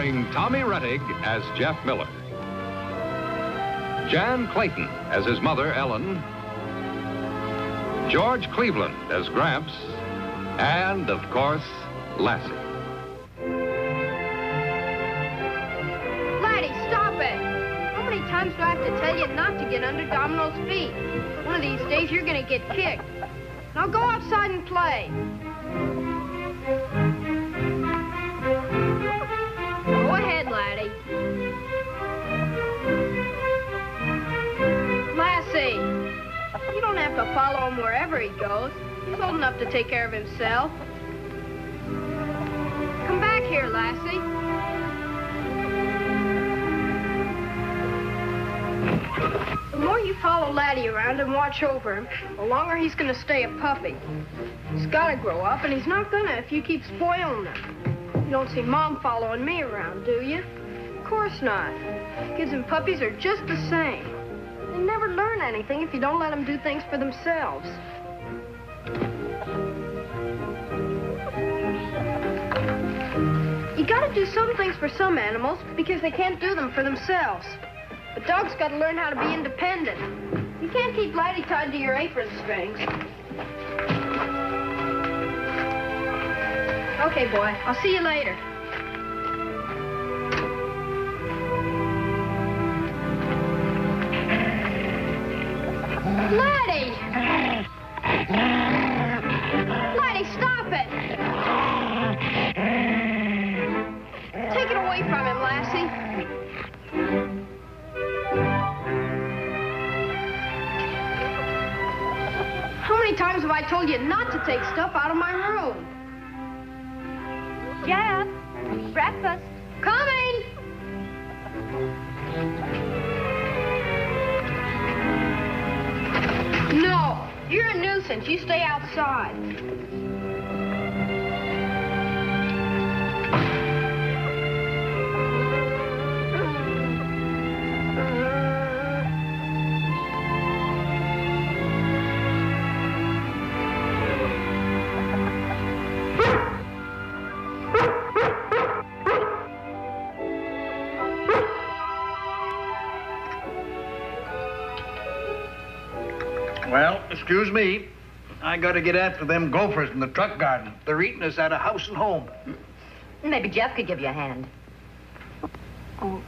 starring Tommy Rettig as Jeff Miller, Jan Clayton as his mother, Ellen, George Cleveland as Gramps, and, of course, Lassie. Laddie, stop it! How many times do I have to tell you not to get under Domino's feet? One of these days you're gonna get kicked. Now go outside and play. Go ahead, Laddie. Lassie, you don't have to follow him wherever he goes. He's old enough to take care of himself. Come back here, Lassie. The more you follow Laddie around and watch over him, the longer he's gonna stay a puppy. He's gotta grow up, and he's not gonna if you keep spoiling him. You don't see Mom following me around, do you? Of course not. Kids and puppies are just the same. They never learn anything if you don't let them do things for themselves. You gotta do some things for some animals because they can't do them for themselves. But dogs gotta learn how to be independent. You can't keep Laddie tied to your apron strings. Okay, boy, I'll see you later. Laddie! Laddie, stop it! Take it away from him, Lassie. How many times have I told you not to take stuff out of my room? Jeff, breakfast. Coming! No, you're a nuisance. You stay outside. Well, excuse me. I gotta get after them gophers in the truck garden. They're eating us out of house and home. Maybe Jeff could give you a hand. Oh,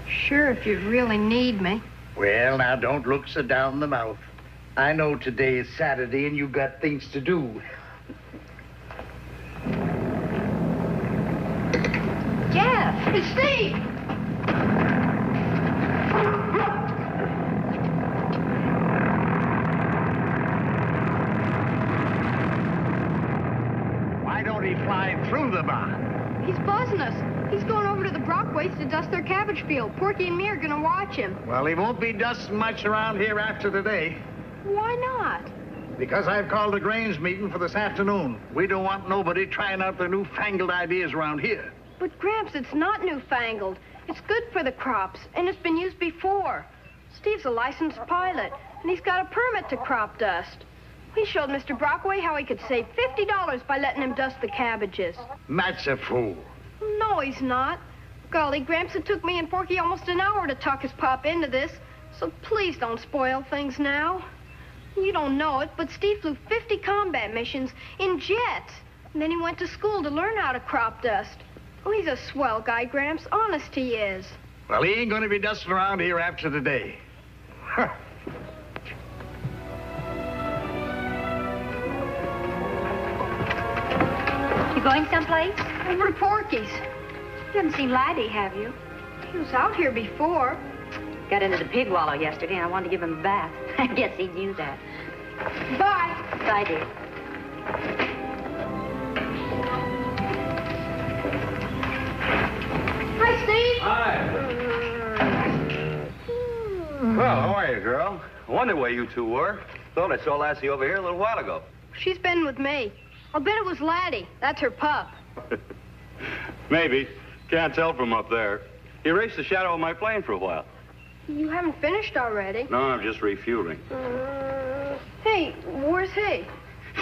sure, if you really need me. Well, now, don't look so down the mouth. I know today is Saturday and you got things to do. Jeff! Hey, Steve! Why don't he fly through the barn? He's buzzing us. He's going over to the Brockways to dust their cabbage field. Porky and me are gonna watch him. Well, he won't be dusting much around here after today. Why not? Because I've called a Grange meeting for this afternoon. We don't want nobody trying out their newfangled ideas around here. But, Gramps, it's not newfangled. It's good for the crops, and it's been used before. Steve's a licensed pilot, and he's got a permit to crop dust. He showed Mr. Brockway how he could save $50 by letting him dust the cabbages. Matt's a fool. No, he's not. Golly, Gramps, it took me and Porky almost an hour to talk his pop into this, so please don't spoil things now. You don't know it, but Steve flew 50 combat missions in jets, and then he went to school to learn how to crop dust. Oh, he's a swell guy, Gramps. Honest he is. Well, he ain't gonna be dusting around here after today. You going someplace? Over to Porky's. You haven't seen Laddie, have you? He was out here before. Got into the pig wallow yesterday, and I wanted to give him a bath. I guess he knew that. Bye. Bye, dear. Hi, Steve. Hi. Well, how are you, girl? I wondered where you two were. Thought I saw Lassie over here a little while ago. She's been with me. I'll bet it was Laddie. That's her pup. Maybe. Can't tell from up there. He erased the shadow of my plane for a while. You haven't finished already. No, I'm just refueling. Hey, where's he?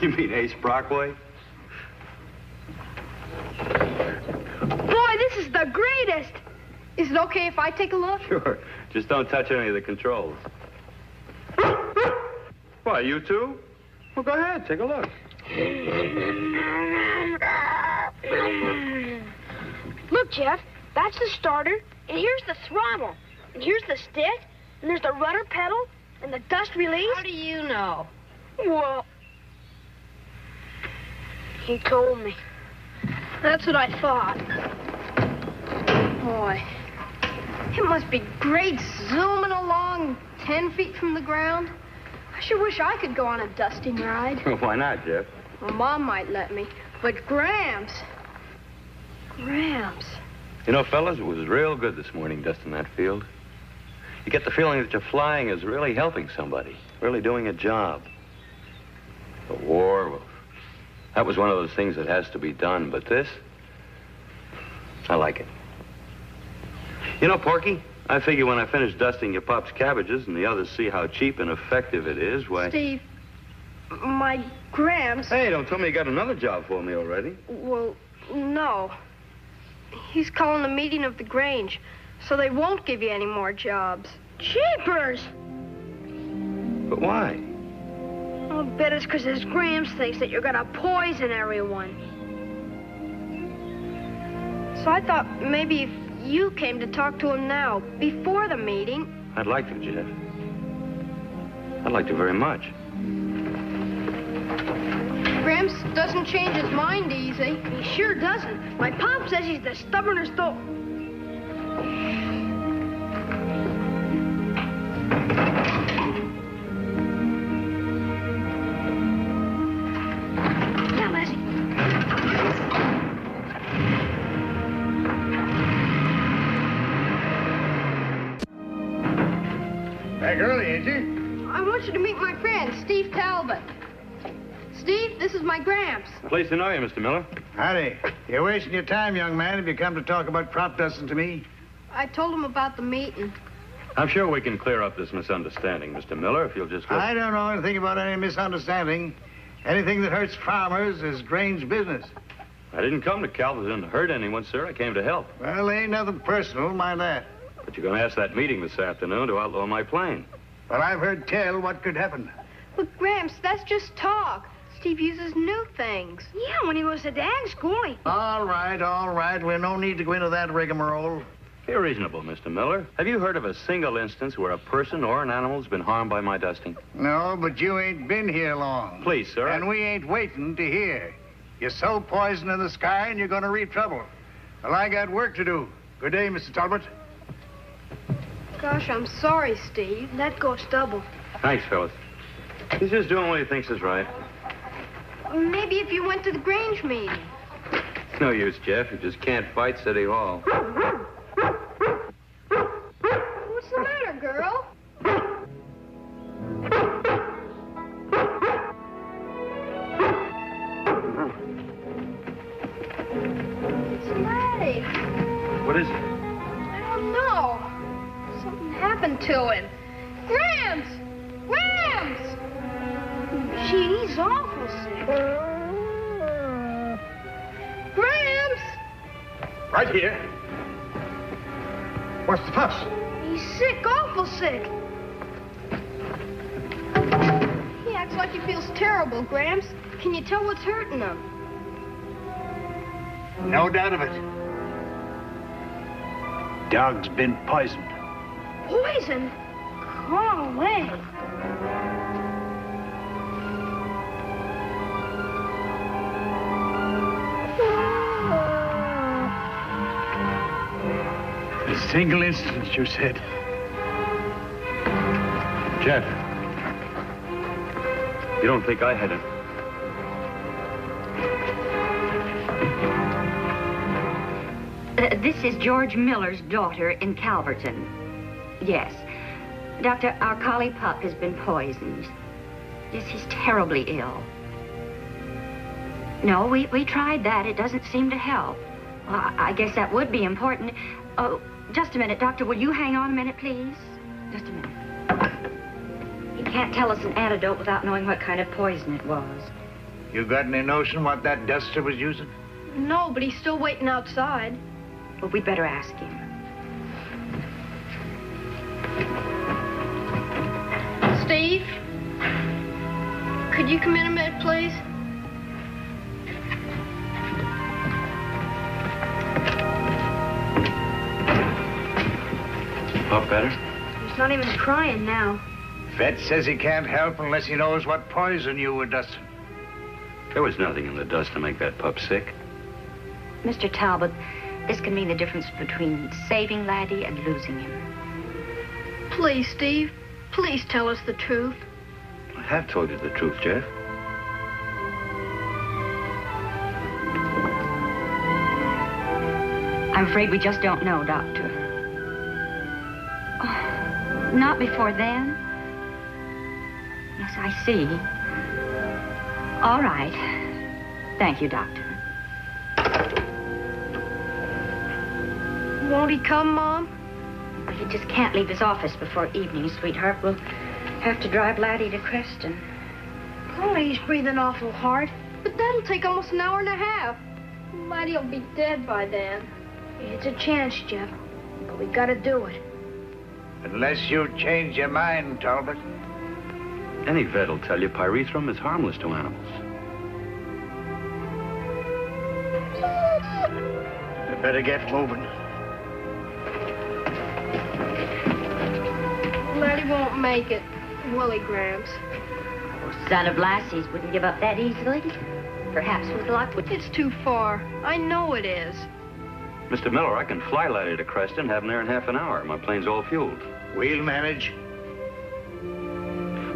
You mean Ace Brockway? Boy, this is the greatest. Is it okay if I take a look? Sure. Just don't touch any of the controls. Why, you too? Well, go ahead. Take a look. Look, Jeff, that's the starter, and here's the throttle, and here's the stick, and there's the rudder pedal, and the dust release. How do you know? Well, he told me. That's what I thought. Boy, it must be great zooming along 10 feet from the ground. I sure wish I could go on a dusting ride. Why not, Jeff? Well, Mom might let me, but Gramps. You know, fellas, it was real good this morning dusting that field. You get the feeling that your flying is really helping somebody, really doing a job. The war, well, that was one of those things that has to be done, but this, I like it. You know, Porky, I figure when I finish dusting your pop's cabbages and the others see how cheap and effective it is, why... Steve, my Gramps... Hey, don't tell me you got another job for me already. Well, no. He's calling a meeting of the Grange, so they won't give you any more jobs. Jeepers! But why? I'll bet it's because his Gramps thinks that you're gonna poison everyone. So I thought maybe if you came to talk to him now, before the meeting... I'd like to, Jeff. I'd like to very much. Gramps doesn't change his mind easy. He sure doesn't. My pop says he's the stubbornest though. Now, Lassie. Back early, ain't you? I want you to meet my friend, Steve Talbot. Steve, this is my Gramps. Pleased to know you, Mr. Miller. Howdy. You're wasting your time, young man, if you come to talk about crop dusting to me. I told him about the meeting. I'm sure we can clear up this misunderstanding, Mr. Miller, if you'll just... I don't know anything about any misunderstanding. Anything that hurts farmers is Grange business. I didn't come to Calverton to hurt anyone, sir. I came to help. Well, ain't nothing personal, mind that. But you're going to ask that meeting this afternoon to outlaw my plane. But I've heard tell what could happen. But Gramps, that's just talk. Steve uses new things. Yeah, when he was at ag school, he... All right. We've no need to go into that rigmarole. Be reasonable, Mr. Miller. Have you heard of a single instance where a person or an animal's been harmed by my dusting? No, but you ain't been here long. Please, sir. And we ain't waiting to hear. You sow poison in the sky and you're going to reap trouble. Well, I got work to do. Good day, Mr. Talbot. Gosh, I'm sorry, Steve. That goes double. Thanks, fellas. He's just doing what he thinks is right. Maybe if you went to the Grange meeting. It's no use, Jeff. You just can't fight City Hall. What's the matter, girl? It's Laddie. What is it? I don't know. Something happened to him. Gramps! Gramps! Gee, he's awful sick. Gramps! Right here. What's the fuss? He's sick, awful sick. He acts like he feels terrible, Gramps. Can you tell what's hurting him? No doubt of it. Dog's been poisoned. Poison? Go away. A single instance, you said. Jeff. You don't think I had it? This is George Miller's daughter in Calverton. Yes. Doctor, our collie pup has been poisoned. Yes, he's terribly ill. No, we tried that. It doesn't seem to help. Well, I guess that would be important. Oh, just a minute, Doctor. Will you hang on a minute, please? Just a minute. He can't tell us an antidote without knowing what kind of poison it was. You got any notion what that duster was using? No, but he's still waiting outside. But we'd better ask him. Steve? Could you come in a minute, please? Pup better? He's not even crying now. Vet says he can't help unless he knows what poison you were dusting. There was nothing in the dust to make that pup sick. Mr. Talbot, this can mean the difference between saving Laddie and losing him. Please, Steve. Please tell us the truth. I have told you the truth, Jeff. I'm afraid we just don't know, Doctor. Oh, not before then? Yes, I see. All right. Thank you, Doctor. Won't he come, Mom? He just can't leave his office before evening, sweetheart. We'll have to drive Laddie to Creston. Oh, he's breathing awful hard. But that'll take almost an hour and a half. Laddie'll be dead by then. It's a chance, Jeff. But we gotta do it. Unless you change your mind, Talbot. Any vet will tell you pyrethrum is harmless to animals. You better get moving. Laddie won't make it, will he, Gramps? Son of Lassie's wouldn't give up that easily. Perhaps with luck would... It's too far. I know it is. Mr. Miller, I can fly Laddie to Creston, have him there in half an hour. My plane's all fueled. We'll manage.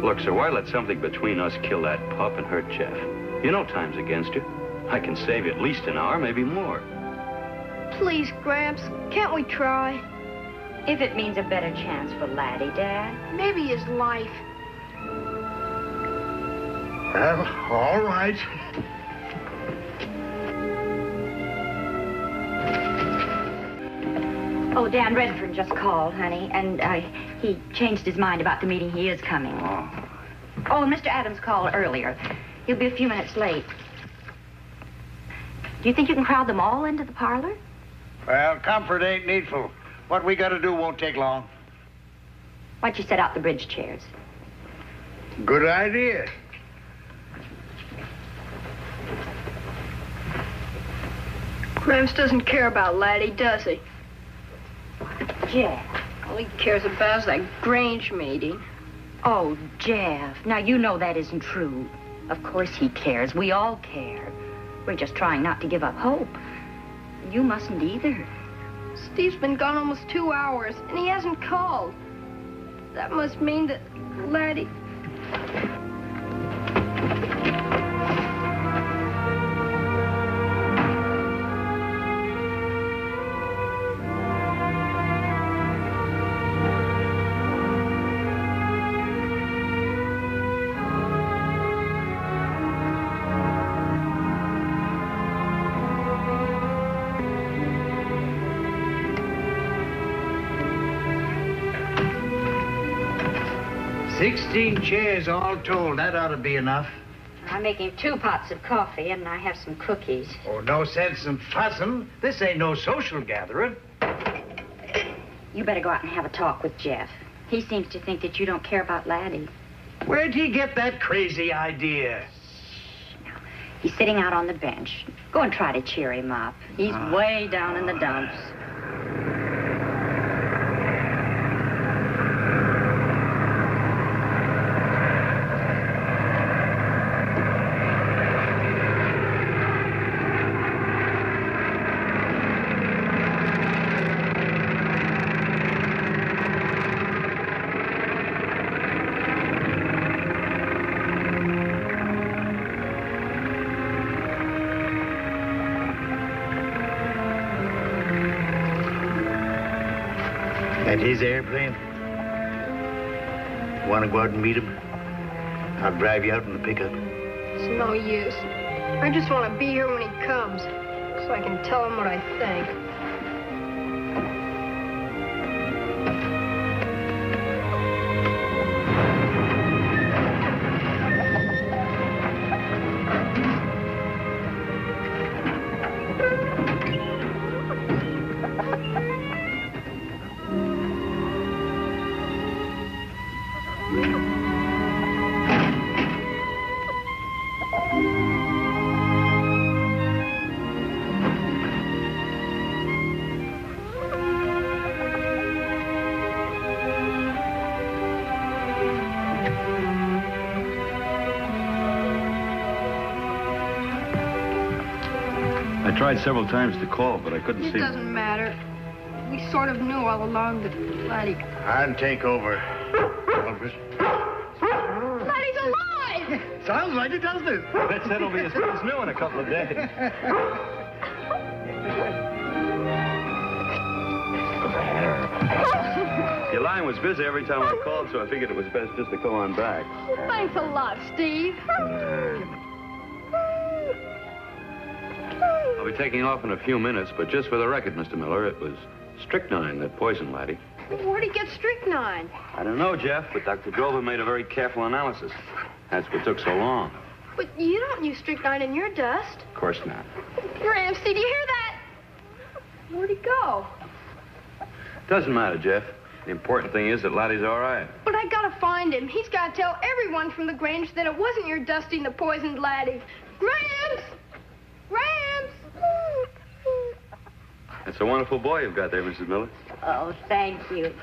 Look, sir, why let something between us kill that pup and hurt Jeff? You know time's against you. I can save you at least an hour, maybe more. Please, Gramps, can't we try? If it means a better chance for Laddie, Dad. Maybe his life. Well, all right. Oh, Dan Redfern just called, honey, and he changed his mind about the meeting. He is coming. Oh, and Mr. Adams called earlier. He'll be a few minutes late. Do you think you can crowd them all into the parlor? Well, comfort ain't needful. What we gotta do won't take long. Why'd you set out the bridge chairs? Good idea. Gramps doesn't care about Laddie, does he? Jeff. All he cares about is that Grange meeting. Oh, Jeff. Now, you know that isn't true. Of course he cares. We all care. We're just trying not to give up hope. You mustn't either. Steve's been gone almost 2 hours, and he hasn't called. That must mean that Laddie... $16 chairs all told. That ought to be enough. I'm making 2 pots of coffee, and I have some cookies. Oh, no sense in fussing. This ain't no social gathering. You better go out and have a talk with Jeff. He seems to think that you don't care about Laddie. Where'd he get that crazy idea? Now, he's sitting out on the bench. Go and try to cheer him up. He's way down in the dumps. At his airplane? Want to go out and meet him? I'll drive you out in the pickup. It's no use. I just want to be here when he comes, so I can tell him what I think. I tried several times to call, but I couldn't It see... doesn't matter. We sort of knew all along that Laddie... I'll take over. Elvis. Laddie's alive! Sounds like it, doesn't it? They said it'll be as good as new in a couple of days. Your line was busy every time I called, so I figured it was best just to go on back. Thanks a lot, Steve. I'll be taking off in a few minutes, but just for the record, Mr. Miller, it was strychnine that poisoned Laddie. Where'd he get strychnine? I don't know, Jeff, but Dr. Drover made a very careful analysis. That's what took so long. But you don't use strychnine in your dust. Of course not. Ramsey, do you hear that? Where'd he go? Doesn't matter, Jeff. The important thing is that Laddie's all right. But I gotta find him. He's gotta tell everyone from the Grange that it wasn't your dusting that poisoned Laddie. Gramps! Gramps! That's a wonderful boy you've got there, Mrs. Miller. Oh, thank you.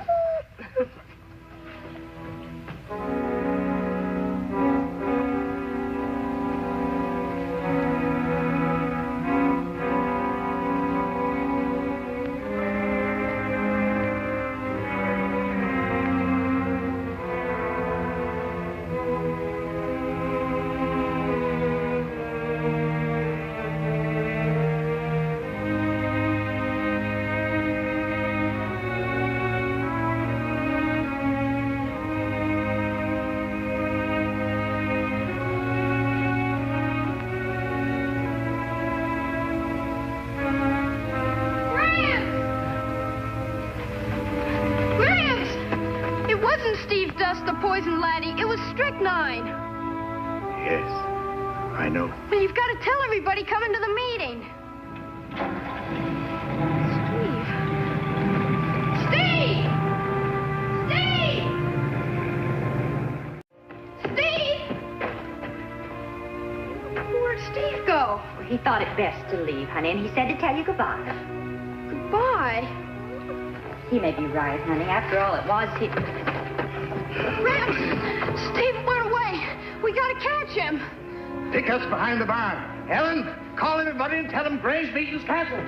Poison Laddie. It was strychnine. Yes, I know. Well, you've got to tell everybody coming to the meeting. Steve! Steve! Where'd Steve go? Well, he thought it best to leave, honey, and he said to tell you goodbye. Goodbye? He may be right, honey. After all, it was he... Rex! Steve went away. We gotta catch him. Pick us behind the barn. Ellen, call everybody and tell them Grange meeting's canceled.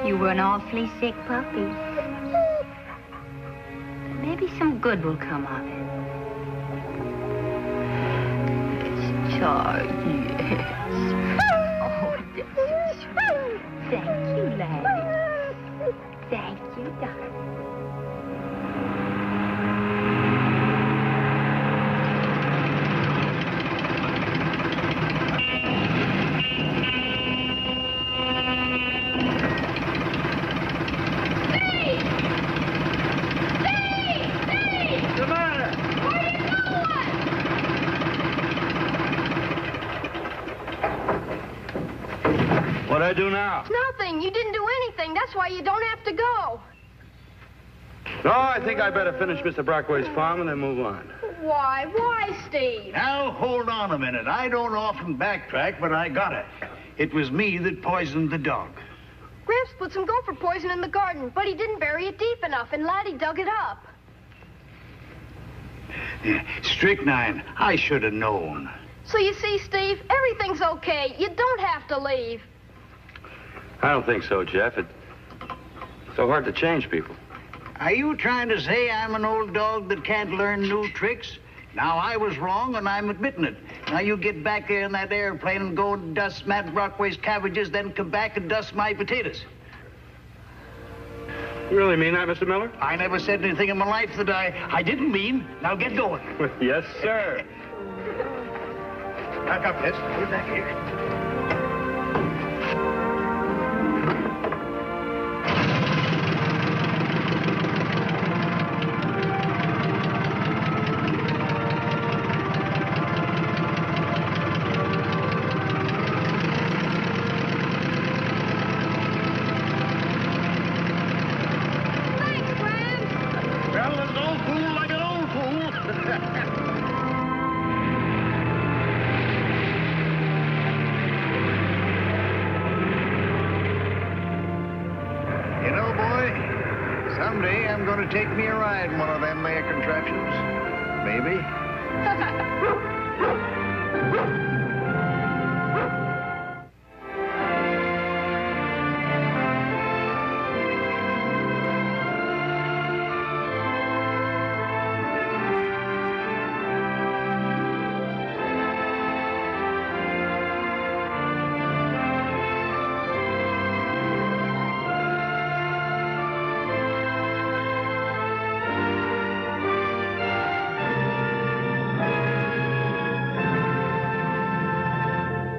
You were an awfully sick puppy. But maybe some good will come of it. It's Charlie, yes. Oh, that's sweet. Thank you, Laddie. Thank you, darling. What'd I do now? Nothing. You didn't do anything. That's why you don't have to go. No, I think I better finish Mr. Brockway's farm and then move on. Why? Why, Steve? Now, hold on a minute. I don't often backtrack, but I got it. It was me that poisoned the dog. Gramps put some gopher poison in the garden, but he didn't bury it deep enough, and Laddie dug it up. Strychnine. I should have known. So you see, Steve, everything's okay. You don't have to leave. I don't think so, Jeff. It's so hard to change people. Are you trying to say I'm an old dog that can't learn new tricks? Now, I was wrong, and I'm admitting it. Now, you get back there in that airplane and go and dust Matt Brockway's cabbages, then come back and dust my potatoes. You really mean that, Mr. Miller? I never said anything in my life that I didn't mean. Now, get going. Yes, sir. Back up, Les. Put it back here. Thanks, Gramps. Well, an old fool like an old fool. You know, boy, someday I'm going to take me a ride in one of them there contraptions. maybe.